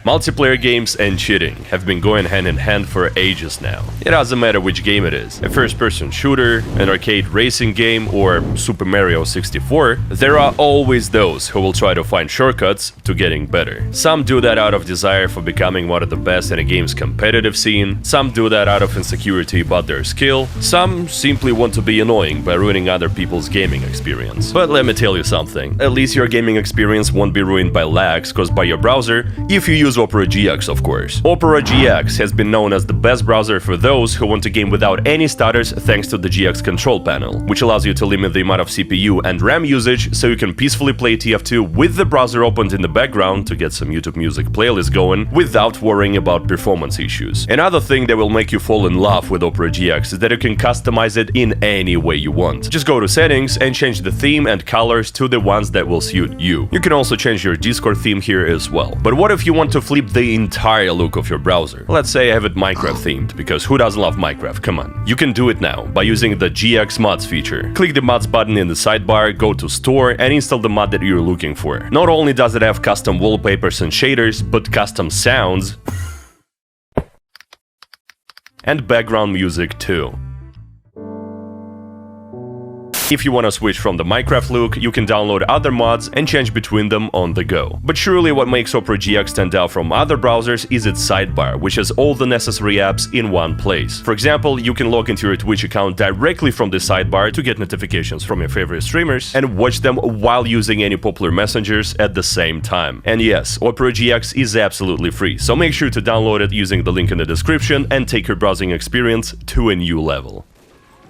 Multiplayer games and cheating have been going hand in hand for ages now. It doesn't matter which game it is, a first-person shooter, an arcade racing game, or Super Mario 64, there are always those who will try to find shortcuts to getting better. Some do that out of desire for becoming one of the best in a game's competitive scene, some do that out of insecurity about their skill, some simply want to be annoying by ruining other people's gaming experience. But let me tell you something, at least your gaming experience won't be ruined by lags caused by your browser, if you use Opera GX, of course. Opera GX has been known as the best browser for those who want to game without any stutters thanks to the GX control panel, which allows you to limit the amount of CPU and RAM usage so you can peacefully play TF2 with the browser opened in the background to get some YouTube music playlist going without worrying about performance issues. Another thing that will make you fall in love with Opera GX is that you can customize it in any way you want. Just go to settings and change the theme and colors to the ones that will suit you. You can also change your Discord theme here as well. But what if you want to flip the entire look of your browser? Let's say I have it Minecraft themed, because who doesn't love Minecraft? Come on. You can do it now by using the GX mods feature. Click the mods button in the sidebar, go to store and install the mod that you're looking for. Not only does it have custom wallpapers and shaders, but custom sounds and background music too. If you want to switch from the Minecraft look, you can download other mods and change between them on the go. But surely what makes Opera GX stand out from other browsers is its sidebar, which has all the necessary apps in one place. For example, you can log into your Twitch account directly from the sidebar to get notifications from your favorite streamers and watch them while using any popular messengers at the same time. And yes, Opera GX is absolutely free, so make sure to download it using the link in the description and take your browsing experience to a new level.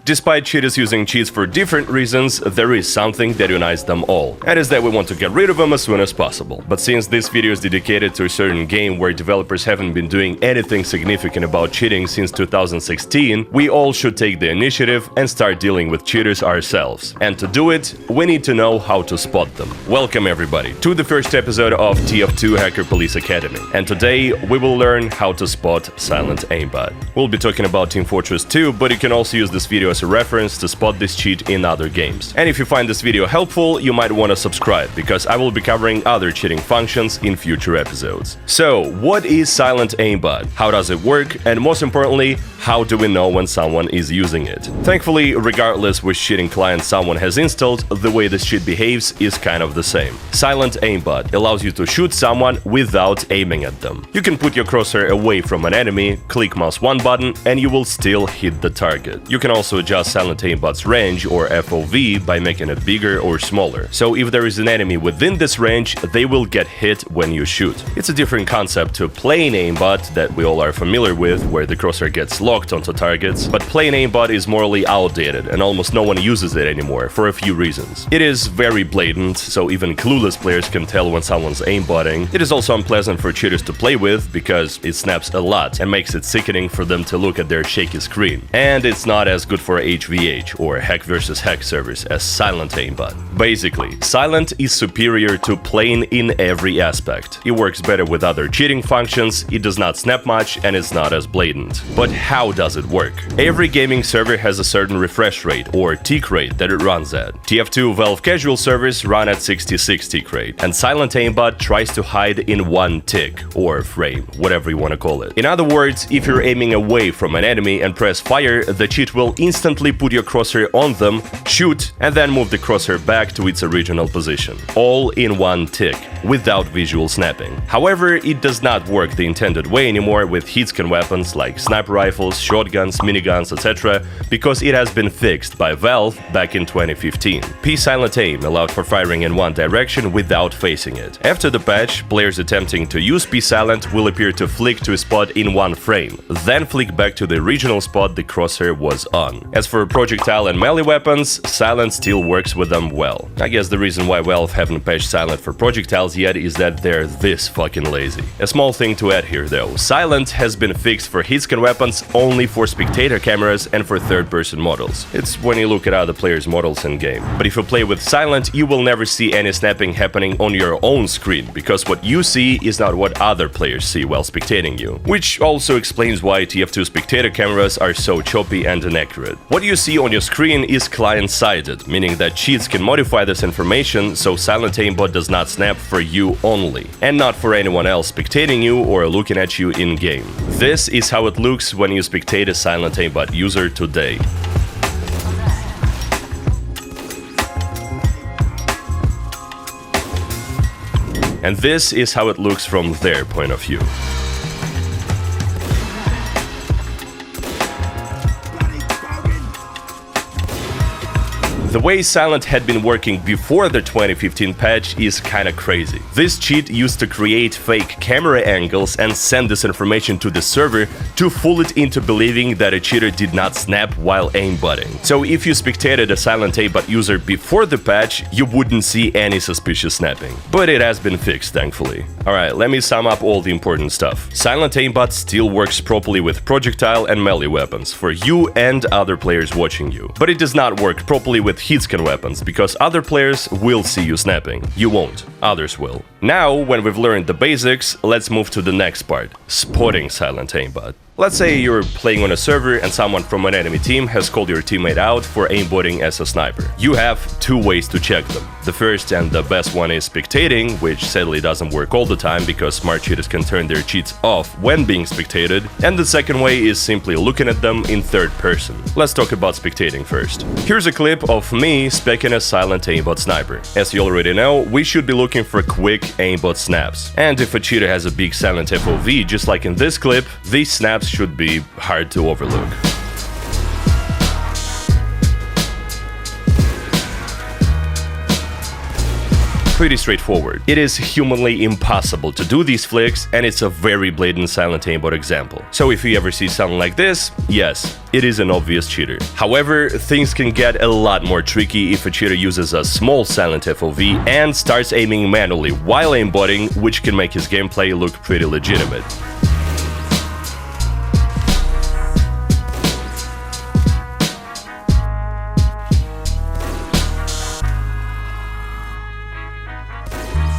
Despite cheaters using cheats for different reasons, there is something that unites them all, and is that we want to get rid of them as soon as possible. But since this video is dedicated to a certain game where developers haven't been doing anything significant about cheating since 2016, we all should take the initiative and start dealing with cheaters ourselves. And to do it, we need to know how to spot them. Welcome everybody to the first episode of TF2 Hacker Police Academy, and today we will learn how to spot silent aimbot. We'll be talking about Team Fortress 2, but you can also use this video as a reference to spot this cheat in other games. And if you find this video helpful, you might want to subscribe, because I will be covering other cheating functions in future episodes. So, what is silent aimbot? How does it work? And most importantly, how do we know when someone is using it? Thankfully, regardless which cheating client someone has installed, the way this cheat behaves is kind of the same. Silent aimbot allows you to shoot someone without aiming at them. You can put your crosshair away from an enemy, click mouse 1 button, and you will still hit the target. You can also adjust silent aimbot's range, or FOV, by making it bigger or smaller. So if there is an enemy within this range, they will get hit when you shoot. It's a different concept to plain aimbot that we all are familiar with, where the crosshair gets locked onto targets, but plain aimbot is morally outdated and almost no one uses it anymore for a few reasons. It is very blatant, so even clueless players can tell when someone's aimbotting. It is also unpleasant for cheaters to play with because it snaps a lot and makes it sickening for them to look at their shaky screen. And it's not as good for HVH, or hack versus hack servers, as silent aimbot. Basically, silent is superior to plain in every aspect. It works better with other cheating functions, it does not snap much, and it's not as blatant. But how does it work? Every gaming server has a certain refresh rate, or tick rate, that it runs at. TF2 Valve casual servers run at 66 tick rate, and silent aimbot tries to hide in 1 tick, or frame, whatever you want to call it. In other words, if you're aiming away from an enemy and press fire, the cheat will instantly put your crosshair on them, shoot, and then move the crosshair back to its original position. All in 1 tick, without visual snapping. However, it does not work the intended way anymore with hitscan weapons like sniper rifles, shotguns, miniguns, etc., because it has been fixed by Valve back in 2015. P-silent aim allowed for firing in one direction without facing it. After the patch, players attempting to use P-silent will appear to flick to a spot in 1 frame, then flick back to the original spot the crosshair was on. As for projectile and melee weapons, silent still works with them well. I guess the reason why Valve haven't patched silent for projectiles yet is that they're this fucking lazy. A small thing to add here though, silent has been fixed for hitscan weapons only for spectator cameras and for third-person models. It's when you look at other players' models in-game. But if you play with silent, you will never see any snapping happening on your own screen, because what you see is not what other players see while spectating you. Which also explains why TF2 spectator cameras are so choppy and inaccurate. What you see on your screen is client-sided, meaning that cheats can modify this information so silent aimbot does not snap for you only, and not for anyone else spectating you or looking at you in-game. This is how it looks when you spectate a silent aimbot user today. And this is how it looks from their point of view. The way Silent had been working before the 2015 patch is kinda crazy. This cheat used to create fake camera angles and send this information to the server to fool it into believing that a cheater did not snap while aimbotting. So if you spectated a Silent aimbot user before the patch, you wouldn't see any suspicious snapping. But it has been fixed, thankfully. Alright, let me sum up all the important stuff. Silent aimbot still works properly with projectile and melee weapons for you and other players watching you. But it does not work properly with Hitscan weapons, because other players will see you snapping. You won't, others will. Now, when we've learned the basics, let's move to the next part: spotting silent aimbot. Let's say you're playing on a server and someone from an enemy team has called your teammate out for aimbotting as a sniper. You have two ways to check them. The first and the best one is spectating, which sadly doesn't work all the time because smart cheaters can turn their cheats off when being spectated. And the second way is simply looking at them in third person. Let's talk about spectating first. Here's a clip of me specking a silent aimbot sniper. As you already know, we should be looking for quick aimbot snaps. And if a cheater has a big silent FOV, just like in this clip, these snaps should be hard to overlook. Pretty straightforward. It is humanly impossible to do these flicks, and it's a very blatant silent aimbot example. So if you ever see something like this, yes, it is an obvious cheater. However, things can get a lot more tricky if a cheater uses a small silent FOV and starts aiming manually while aimbotting, which can make his gameplay look pretty legitimate.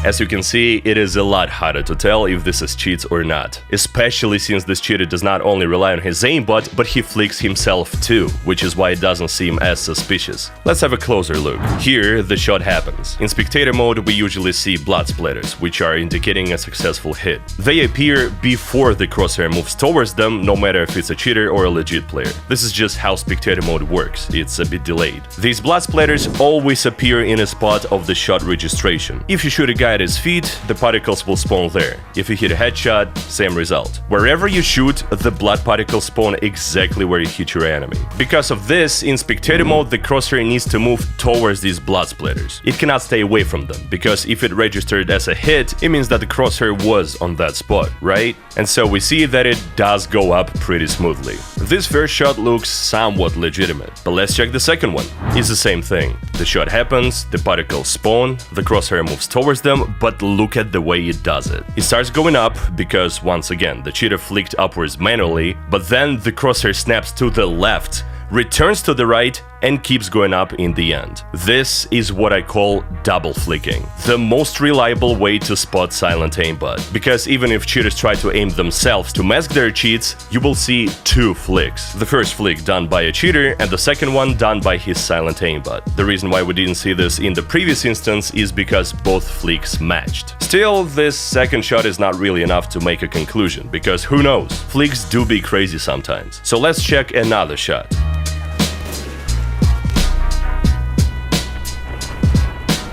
As you can see, it is a lot harder to tell if this is cheats or not, especially since this cheater does not only rely on his aimbot, but he flicks himself too, which is why it doesn't seem as suspicious. Let's have a closer look. Here, the shot happens. In spectator mode, we usually see blood splatters, which are indicating a successful hit. They appear before the crosshair moves towards them, no matter if it's a cheater or a legit player. This is just how spectator mode works, it's a bit delayed. These blood splatters always appear in a spot of the shot registration. If you shoot a guy at his feet, the particles will spawn there. If you hit a headshot, same result. Wherever you shoot, the blood particles spawn exactly where you hit your enemy. Because of this, in spectator mode, the crosshair needs to move towards these blood splatters. It cannot stay away from them, because if it registered as a hit, it means that the crosshair was on that spot, right? And so we see that it does go up pretty smoothly. This first shot looks somewhat legitimate, but let's check the second one. It's the same thing. The shot happens, the particles spawn, the crosshair moves towards them, but look at the way it does it. It starts going up because, once again, the cheater flicked upwards manually, but then the crosshair snaps to the left, returns to the right, and keeps going up in the end. This is what I call double flicking, the most reliable way to spot silent aimbot, because even if cheaters try to aim themselves to mask their cheats, you will see two flicks. The first flick done by a cheater and the second one done by his silent aimbot. The reason why we didn't see this in the previous instance is because both flicks matched. Still, this second shot is not really enough to make a conclusion, because who knows, flicks do be crazy sometimes. So let's check another shot.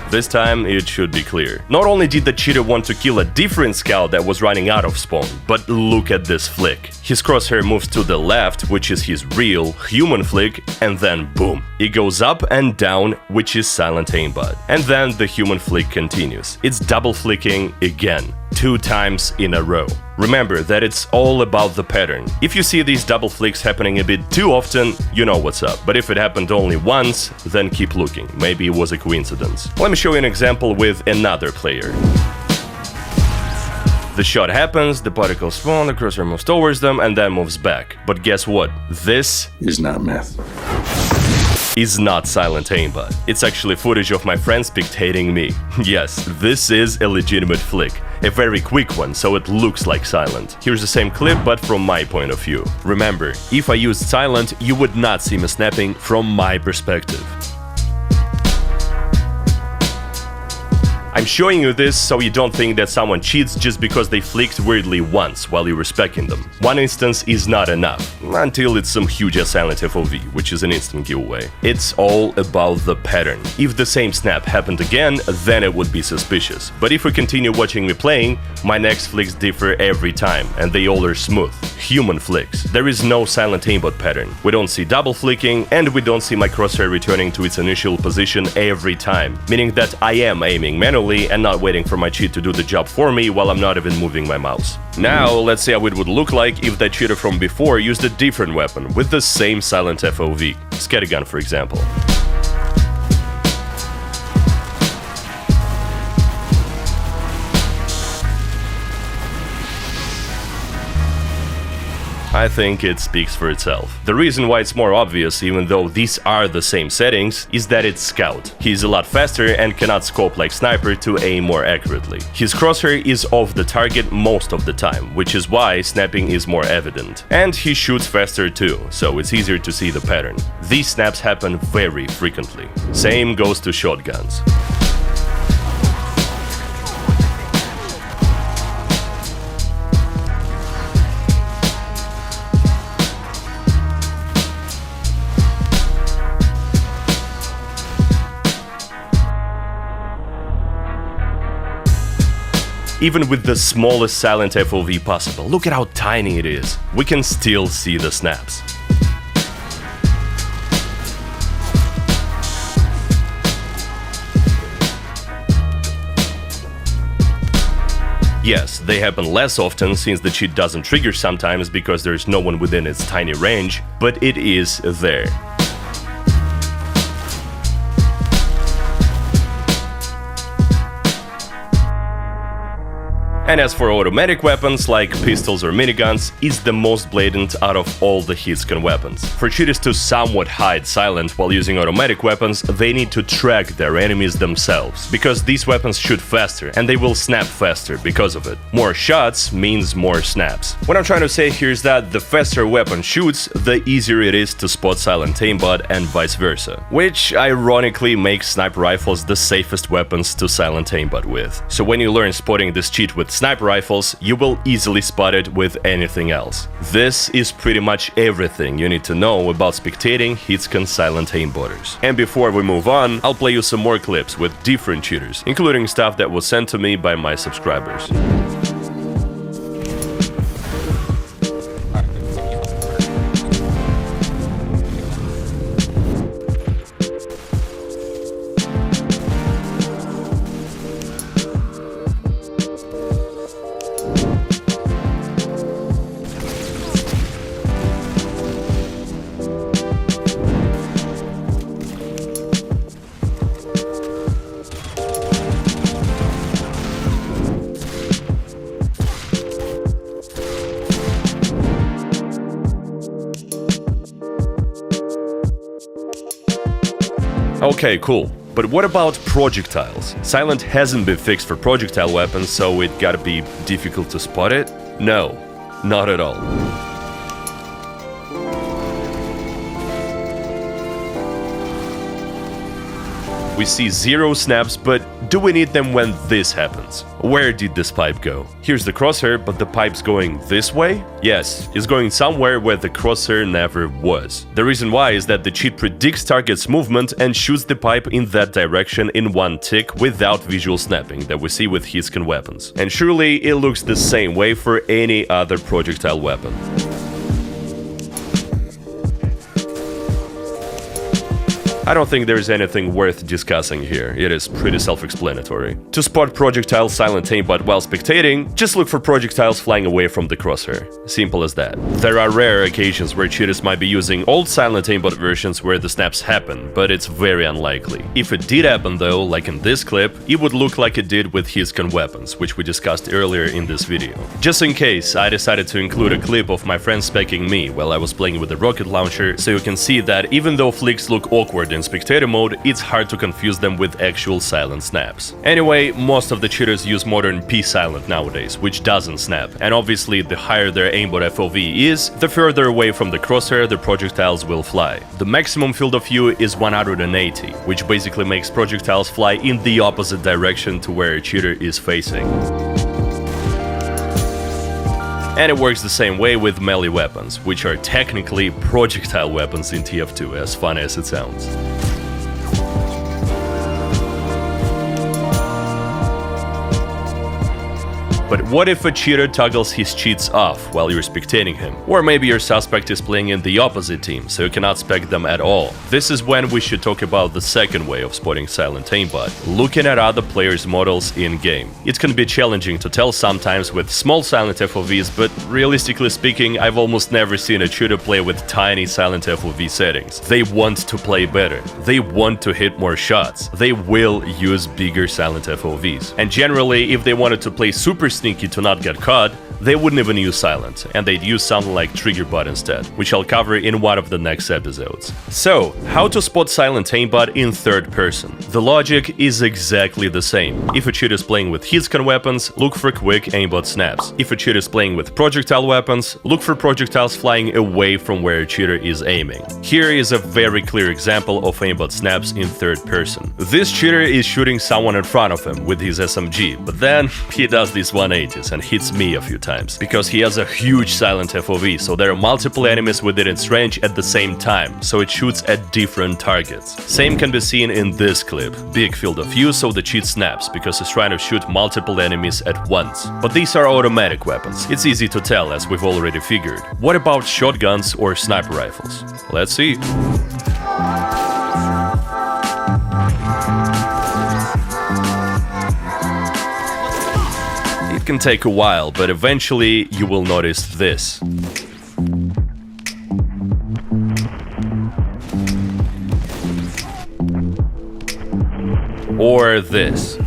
This time, it should be clear. Not only did the cheater want to kill a different scout that was running out of spawn, but look at this flick. His crosshair moves to the left, which is his real, human flick, and then boom. It goes up and down, which is silent aimbot. And then the human flick continues. It's double flicking again, 2 times in a row. Remember that it's all about the pattern. If you see these double flicks happening a bit too often, you know what's up. But if it happened only once, then keep looking. Maybe it was a coincidence. Let me show you an example with another player. The shot happens, the particles spawn, the crosshair moves towards them, and then moves back. But guess what? This is not meth. is not silent aimbot. It's actually footage of my friend spectating me. Yes, this is a legitimate flick. A very quick one, so it looks like silent. Here's the same clip, but from my point of view. Remember, if I used silent, you would not see me snapping from my perspective. I'm showing you this so you don't think that someone cheats just because they flicked weirdly once while you were speccing them. One instance is not enough, until it's some huge silent FOV, which is an instant giveaway. It's all about the pattern. If the same snap happened again, then it would be suspicious. But if we continue watching me playing, my next flicks differ every time, and they all are smooth. Human flicks. There is no silent aimbot pattern. We don't see double flicking, and we don't see my crosshair returning to its initial position every time, meaning that I am aiming manually and not waiting for my cheat to do the job for me while I'm not even moving my mouse. Now, let's see how it would look like if that cheater from before used a different weapon with the same silent FOV. Scattergun, for example. I think it speaks for itself. The reason why it's more obvious, even though these are the same settings, is that it's Scout. He's a lot faster and cannot scope like Sniper to aim more accurately. His crosshair is off the target most of the time, which is why snapping is more evident. And he shoots faster too, so it's easier to see the pattern. These snaps happen very frequently. Same goes to shotguns. Even with the smallest silent FOV possible, look at how tiny it is, we can still see the snaps. Yes, they happen less often since the cheat doesn't trigger sometimes because there's no one within its tiny range, but it is there. And as for automatic weapons, like pistols or miniguns, it's the most blatant out of all the Hitscan weapons. For cheaters to somewhat hide silent while using automatic weapons, they need to track their enemies themselves, because these weapons shoot faster, and they will snap faster because of it. More shots means more snaps. What I'm trying to say here is that the faster a weapon shoots, the easier it is to spot silent aimbot and vice versa, which ironically makes sniper rifles the safest weapons to silent aimbot with. So when you learn spotting this cheat with sniper rifles, you will easily spot it with anything else. This is pretty much everything you need to know about spectating Hitscan silent aimbotters. And before we move on, I'll play you some more clips with different cheaters, including stuff that was sent to me by my subscribers. Okay, cool. But what about projectiles? Silent hasn't been fixed for projectile weapons, so it gotta be difficult to spot it? No, not at all. We see 0 snaps, but do we need them when this happens? Where did this pipe go? Here's the crosshair, but the pipe's going this way? Yes, it's going somewhere where the crosshair never was. The reason why is that the cheat predicts target's movement and shoots the pipe in that direction in one tick without visual snapping that we see with Hitscan weapons. And surely it looks the same way for any other projectile weapon. I don't think there's anything worth discussing here, it is pretty self-explanatory. To spot projectile silent aimbot while spectating, just look for projectiles flying away from the crosshair. Simple as that. There are rare occasions where cheaters might be using old silent aimbot versions where the snaps happen, but it's very unlikely. If it did happen though, like in this clip, it would look like it did with Hitscan weapons, which we discussed earlier in this video. Just in case, I decided to include a clip of my friend specking me while I was playing with the rocket launcher, so you can see that even though flicks look awkward in spectator mode, it's hard to confuse them with actual silent snaps. Anyway, most of the cheaters use modern P-Silent nowadays, which doesn't snap, and obviously the higher their aimbot FOV is, the further away from the crosshair the projectiles will fly. The maximum field of view is 180, which basically makes projectiles fly in the opposite direction to where a cheater is facing. And it works the same way with melee weapons, which are technically projectile weapons in TF2, as funny as it sounds. But what if a cheater toggles his cheats off while you're spectating him? Or maybe your suspect is playing in the opposite team, so you cannot spec them at all. This is when we should talk about the second way of spotting silent aimbot, looking at other players' models in-game. It can be challenging to tell sometimes with small silent FOVs, but realistically speaking, I've almost never seen a shooter play with tiny silent FOV settings. They want to play better. They want to hit more shots. They will use bigger silent FOVs. And generally, if they wanted to play super sneaky to not get caught, they wouldn't even use silent, and they'd use something like trigger bot instead, which I'll cover in one of the next episodes. So, how to spot silent aimbot in third person? The logic is exactly the same. If a cheater is playing with Hitscan weapons, look for quick aimbot snaps. If a cheater is playing with projectile weapons, look for projectiles flying away from where a cheater is aiming. Here is a very clear example of aimbot snaps in third person. This cheater is shooting someone in front of him with his SMG, but then he does these 180s and hits me a few times, because he has a huge silent FOV, so there are multiple enemies within its range at the same time, so it shoots at different targets. Same can be seen in this clip. Big field of view, so the cheat snaps, because it's trying to shoot multiple enemies at once. But these are automatic weapons. It's easy to tell, as we've already figured. What about shotguns or sniper rifles? Let's see. It can take a while, but eventually you will notice this. Or this.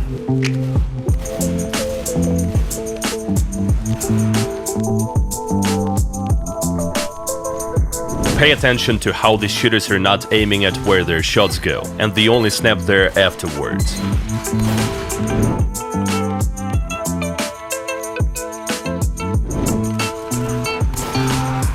Pay attention to how the shooters are not aiming at where their shots go, and they only snap there afterwards.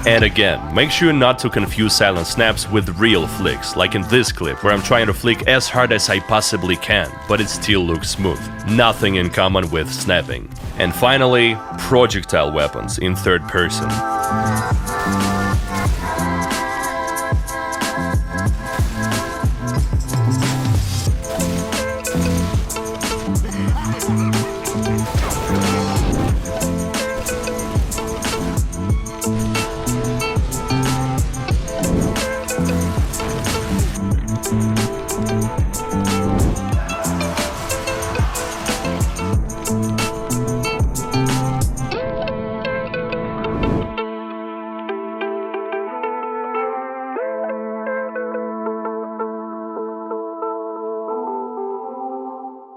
And again, make sure not to confuse silent snaps with real flicks, like in this clip, where I'm trying to flick as hard as I possibly can, but it still looks smooth. Nothing in common with snapping. And finally, projectile weapons in third person.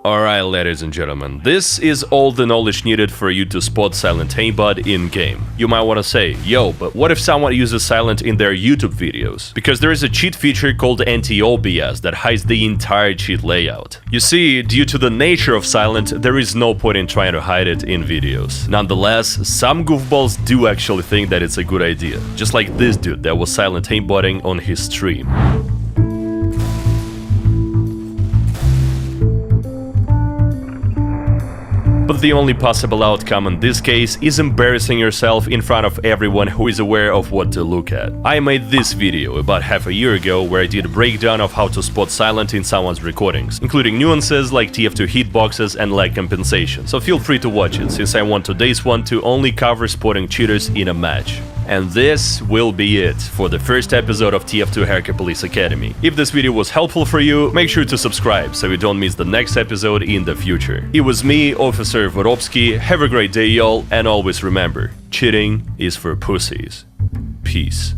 Alright, ladies and gentlemen, this is all the knowledge needed for you to spot silent aimbot in-game. You might want to say, yo, but what if someone uses silent in their YouTube videos? Because there is a cheat feature called anti-OBS that hides the entire cheat layout. You see, due to the nature of silent, there is no point in trying to hide it in videos. Nonetheless, some goofballs do actually think that it's a good idea, just like this dude that was silent aimbotting on his stream. But the only possible outcome in this case is embarrassing yourself in front of everyone who is aware of what to look at. I made this video about half a year ago where I did a breakdown of how to spot silent in someone's recordings, including nuances like TF2 hitboxes and lag compensation, so feel free to watch it, since I want today's one to only cover spotting cheaters in a match. And this will be it for the first episode of TF2 Haircut Police Academy. If this video was helpful for you, make sure to subscribe so you don't miss the next episode in the future. It was me, Officer Vorovsky. Have a great day, y'all, and always remember, cheating is for pussies. Peace.